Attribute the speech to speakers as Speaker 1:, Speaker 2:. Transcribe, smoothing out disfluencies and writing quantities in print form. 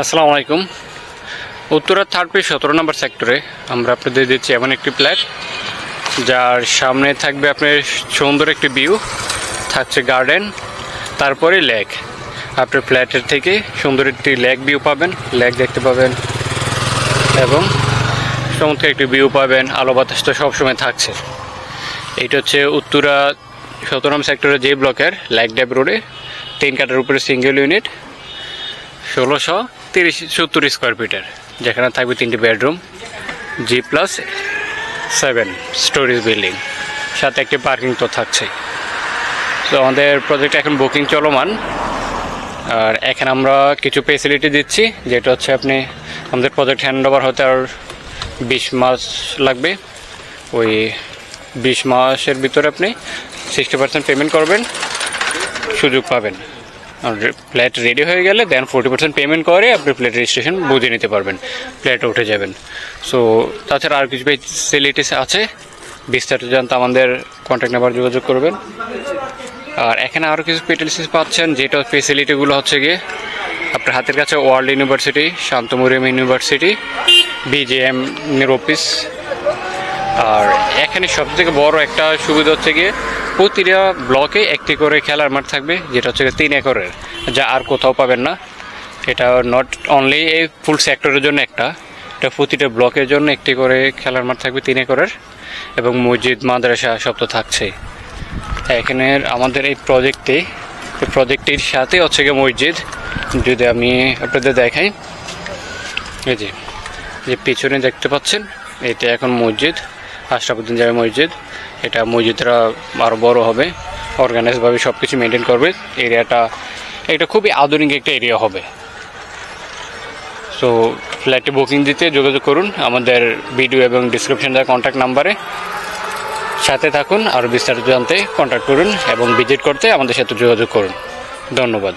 Speaker 1: আসসালামু আলাইকুম। উত্তরা 17 নম্বর সেক্টরে আমরা আপনাদের দিচ্ছি এমন একটি ফ্ল্যাট যার সামনে থাকবে আপনার সুন্দর একটি ভিউ, থাকছে গার্ডেন, তারপরে লেক। আপনার ফ্ল্যাটের থেকে সুন্দর একটি লেক ভিউ পাবেন, লেক দেখতে পাবেন এবং চমৎকার একটি ভিউ পাবেন। আলো বাতাস তো সবসময় থাকছে। এইটা হচ্ছে উত্তরা 17 নম্বর সেক্টরের যে ব্লকের লেক ড্যাব রোডে 3 কাঠার উপরে সিঙ্গেল ইউনিট 1670 স্কোয়ার ফিটের, যেখানে থাকবে 3টি বেডরুম, G+7 স্টোরেজ বিল্ডিং, সাথে একটি পার্কিং তো থাকছেই। তো আমাদের প্রজেক্ট এখন বুকিং চলমান। আর এখানে আমরা কিছু ফেসিলিটি দিচ্ছি, যেটা হচ্ছে আপনি আমাদের প্রজেক্ট হ্যান্ড ওভার হতে আর 20 মাস লাগবে। ওই 20 মাসের ভিতরে আপনি 60% পেমেন্ট করবেন, সুযোগ পাবেন। আর ফ্ল্যাট রেডি হয়ে গেলে দেন 40% পেমেন্ট করে আপনি ফ্ল্যাট রেজিস্ট্রেশন বুঝে নিতে পারবেন, ফ্ল্যাটে উঠে যাবেন। সো তাছাড়া আর কিছু ফেসিলিটিস আছে, বিস্তারিত জানতে আমাদের কন্ট্যাক্ট নাম্বার যোগাযোগ করবেন। আর এখানে আরও কিছু ফেসিলিটিস পাচ্ছেন, যেটা ফেসিলিটিগুলো হচ্ছে গিয়ে আপনার হাতের কাছে world university, Shantomariam university, BJM এর অফিস। আর এখানে সবথেকে বড় একটা সুবিধা হচ্ছে গিয়ে প্রতিটা ব্লকে একটি করে খেলার মাঠ থাকবে, যেটা হচ্ছে 3 একরের, যা আর কোথাও পাবেন না। এটা নট অনলি এই ফুল সেক্টরের জন্য এটা প্রতিটা ব্লকের জন্য একটি করে খেলার মাঠ থাকবে 3 একরের, এবং মসজিদ মাদ্রাসা সব তো থাকছেই। এখানে আমাদের এই প্রজেক্টটির সাথে হচ্ছে গিয়ে মসজিদ। যদি আমি আপনাদের দেখাই, এই যে পিছনে দেখতে পাচ্ছেন, এটা এখন মসজিদ, আশরাফুদ্দিন জামে মসজিদ। এটা মসজিদটা আরও বড় হবে, অর্গানাইজভাবে সব কিছু মেনটেন করবে। এটা খুবই আধুনিক একটা এরিয়া হবে। সো ফ্ল্যাটে বুকিং দিতে যোগাযোগ করুন আমাদের ভিডিও এবং ডিসক্রিপশন দেওয়া কন্ট্যাক্ট নাম্বারে। সাথে থাকুন, আরও বিস্তারিত জানতে কন্ট্যাক্ট করুন এবং ভিজিট করতে আমাদের সাথে যোগাযোগ করুন। ধন্যবাদ।